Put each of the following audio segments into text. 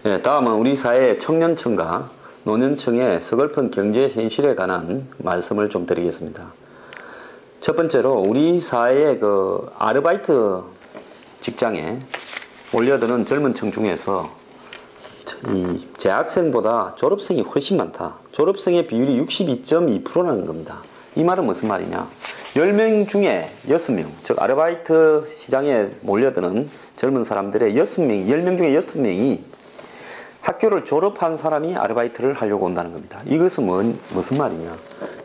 네, 다음은 우리 사회 청년층과 노년층의 서글픈 경제 현실에 관한 말씀을 좀 드리겠습니다. 첫 번째로 우리 사회의 아르바이트 직장에 몰려드는 젊은 층 중에서 이 재학생보다 졸업생이 훨씬 많다. 졸업생의 비율이 62.2%라는 겁니다. 이 말은 무슨 말이냐? 10명 중에 6명, 즉 아르바이트 시장에 몰려드는 젊은 사람들의 6명, 10명 중에 6명이 학교를 졸업한 사람이 아르바이트를 하려고 온다는 겁니다. 이것은 무슨 말이냐?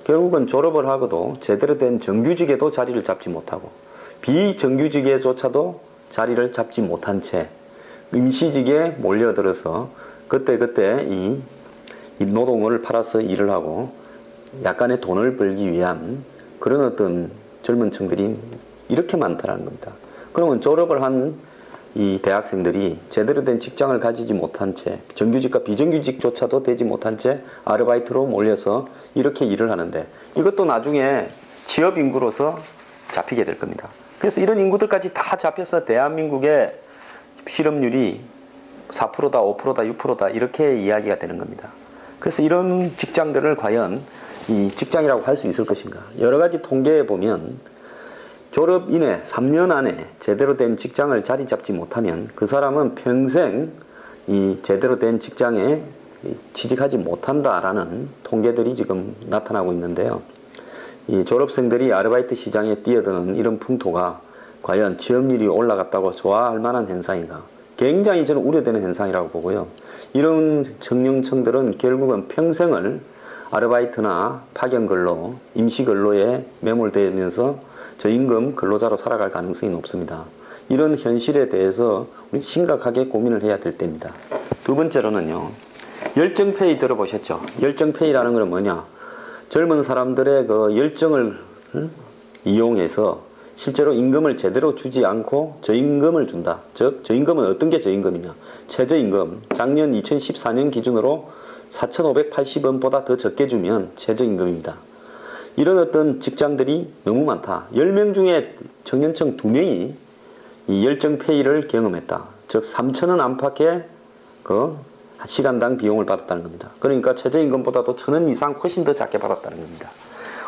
결국은 졸업을 하고도 제대로 된 정규직에도 자리를 잡지 못하고 비정규직에조차도 자리를 잡지 못한 채 임시직에 몰려들어서 그때그때 이 노동을 팔아서 일을 하고 약간의 돈을 벌기 위한 그런 어떤 젊은 층들이 이렇게 많다는 겁니다. 그러면 졸업을 한 이 대학생들이 제대로 된 직장을 가지지 못한 채 정규직과 비정규직조차도 되지 못한 채 아르바이트로 몰려서 이렇게 일을 하는데 이것도 나중에 취업 인구로서 잡히게 될 겁니다. 그래서 이런 인구들까지 다 잡혀서 대한민국의 실업률이 4%다, 5%다, 6%다 이렇게 이야기가 되는 겁니다. 그래서 이런 직장들을 과연 이 직장이라고 할 수 있을 것인가? 여러 가지 통계에 보면 졸업 이내 3년 안에 제대로 된 직장을 자리 잡지 못하면 그 사람은 평생 이 제대로 된 직장에 취직하지 못한다라는 통계들이 지금 나타나고 있는데요. 이 졸업생들이 아르바이트 시장에 뛰어드는 이런 풍토가 과연 취업률이 올라갔다고 좋아할 만한 현상인가? 굉장히 저는 우려되는 현상이라고 보고요. 이런 청년층들은 결국은 평생을 아르바이트나 파견근로, 임시근로에 매몰되면서 저임금 근로자로 살아갈 가능성이 높습니다. 이런 현실에 대해서 우리 심각하게 고민을 해야 될 때입니다. 두 번째로는요. 열정페이 들어보셨죠? 열정페이라는 건 뭐냐? 젊은 사람들의 그 열정을 이용해서 실제로 임금을 제대로 주지 않고 저임금을 준다. 즉 저임금은 어떤 게 저임금이냐? 최저임금 작년 2014년 기준으로 4,580원보다 더 적게 주면 최저임금입니다. 이런 어떤 직장들이 너무 많다. 10명 중에 청년층 2명이 이 열정페이를 경험했다. 즉 3,000원 안팎의 그 시간당 비용을 받았다는 겁니다. 그러니까 최저임금보다도 1,000원 이상 훨씬 더 작게 받았다는 겁니다.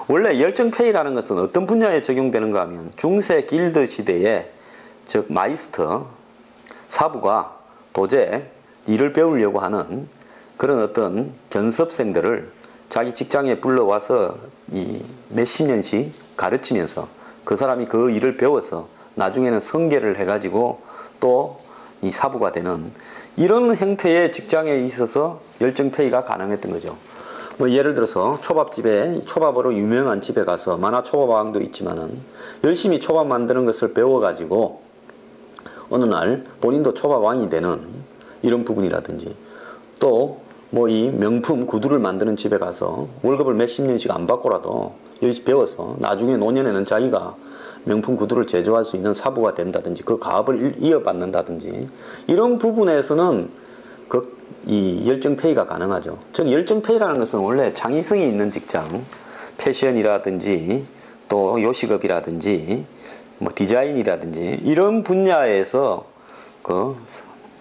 원래 열정페이라는 것은 어떤 분야에 적용되는가 하면 중세 길드 시대에 즉 마이스터, 사부가 도제, 일을 배우려고 하는 그런 어떤 견습생들을 자기 직장에 불러와서 이 몇십 년씩 가르치면서 그 사람이 그 일을 배워서 나중에는 성계를 해가지고 또 이 사부가 되는 이런 형태의 직장에 있어서 열정페이가 가능했던 거죠. 뭐 예를 들어서 초밥집에 초밥으로 유명한 집에 가서 만화 초밥왕도 있지만은 열심히 초밥 만드는 것을 배워가지고 어느 날 본인도 초밥왕이 되는 이런 부분이라든지 또 뭐 이 명품 구두를 만드는 집에 가서 월급을 몇십 년씩 안 받고라도 열심히 배워서 나중에 노년에는 자기가 명품 구두를 제조할 수 있는 사부가 된다든지 그 가업을 이어받는다든지 이런 부분에서는 이 열정페이가 가능하죠. 즉 열정페이라는 것은 원래 창의성이 있는 직장, 패션이라든지 또 요식업이라든지 뭐 디자인이라든지 이런 분야에서 그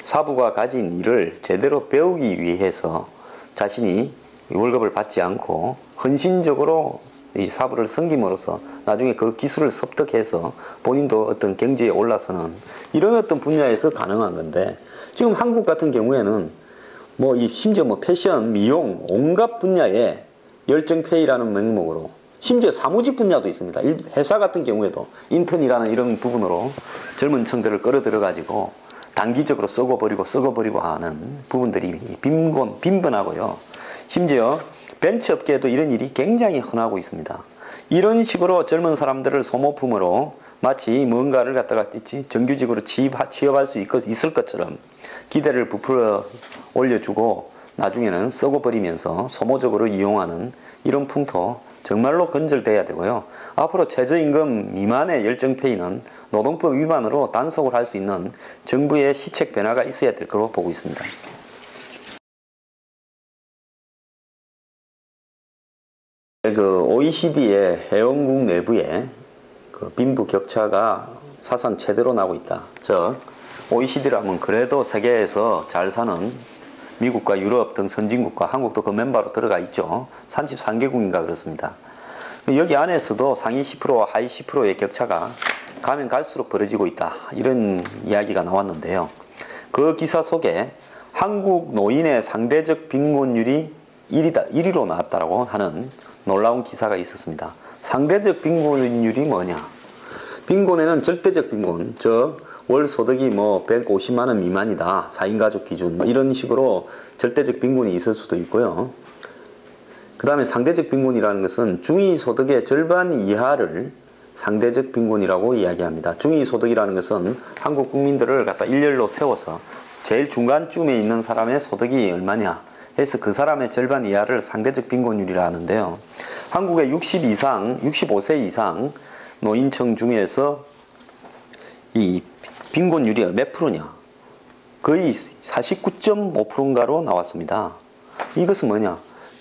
사부가 가진 일을 제대로 배우기 위해서 자신이 월급을 받지 않고 헌신적으로 이 사부를 섬김으로써 나중에 그 기술을 습득해서 본인도 어떤 경지에 올라서는 이런 어떤 분야에서 가능한 건데 지금 한국 같은 경우에는 뭐 이 심지어 뭐 패션, 미용 온갖 분야에 열정페이라는 명목으로 심지어 사무직 분야도 있습니다. 회사 같은 경우에도 인턴이라는 이런 부분으로 젊은 층들을 끌어들여 가지고 단기적으로 썩어버리고 하는 부분들이 빈번하고요. 심지어 벤처업계에도 이런 일이 굉장히 흔하고 있습니다. 이런 식으로 젊은 사람들을 소모품으로 마치 뭔가를 갖다가 정규직으로 취업할 수 있을 것처럼 기대를 부풀어 올려주고 나중에는 썩어버리면서 소모적으로 이용하는 이런 풍토 정말로 근절돼야 되고요. 앞으로 최저임금 미만의 열정페이는 노동법 위반으로 단속을 할 수 있는 정부의 시책 변화가 있어야 될 거로 보고 있습니다. 그 OECD의 회원국 내부에 그 빈부 격차가 사상 최대로 나고 있다. 즉 OECD라면 그래도 세계에서 잘 사는 미국과 유럽 등 선진국과 한국도 그 멤버로 들어가 있죠. 33개국인가 그렇습니다. 여기 안에서도 상위 10%와 하위 10%의 격차가 가면 갈수록 벌어지고 있다. 이런 이야기가 나왔는데요. 그 기사 속에 한국 노인의 상대적 빈곤율이 1위로 나왔다고 하는 놀라운 기사가 있었습니다. 상대적 빈곤율이 뭐냐? 빈곤에는 절대적 빈곤, 월 소득이 뭐 150만 원 미만이다. 4인 가족 기준. 이런 식으로 절대적 빈곤이 있을 수도 있고요. 그 다음에 상대적 빈곤이라는 것은 중위소득의 절반 이하를 상대적 빈곤이라고 이야기합니다. 중위소득이라는 것은 한국 국민들을 갖다 일렬로 세워서 제일 중간쯤에 있는 사람의 소득이 얼마냐 해서 그 사람의 절반 이하를 상대적 빈곤율이라 하는데요. 한국의 65세 이상 노인층 중에서 이 빈곤율이 몇 프로냐? 거의 49.5%인가로 나왔습니다. 이것은 뭐냐?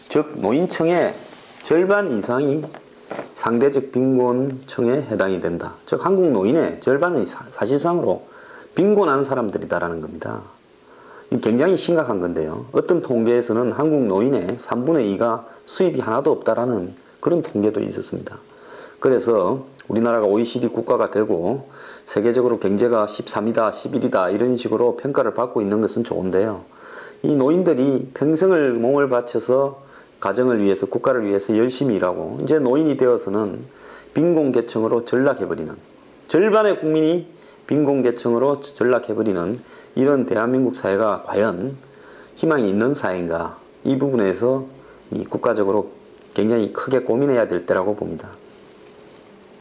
즉 노인층의 절반 이상이 상대적 빈곤층에 해당이 된다. 즉 한국 노인의 절반은 사실상으로 빈곤한 사람들이다라는 겁니다. 굉장히 심각한 건데요. 어떤 통계에서는 한국 노인의 3분의 2가 수입이 하나도 없다라는 그런 통계도 있었습니다. 그래서 우리나라가 OECD 국가가 되고 세계적으로 경제가 13이다, 11이다 이런 식으로 평가를 받고 있는 것은 좋은데요. 이 노인들이 평생을 몸을 바쳐서 가정을 위해서, 국가를 위해서 열심히 일하고 이제 노인이 되어서는 빈곤계층으로 전락해버리는, 절반의 국민이 빈곤계층으로 전락해버리는 이런 대한민국 사회가 과연 희망이 있는 사회인가? 이 부분에서 이 국가적으로 굉장히 크게 고민해야 될 때라고 봅니다.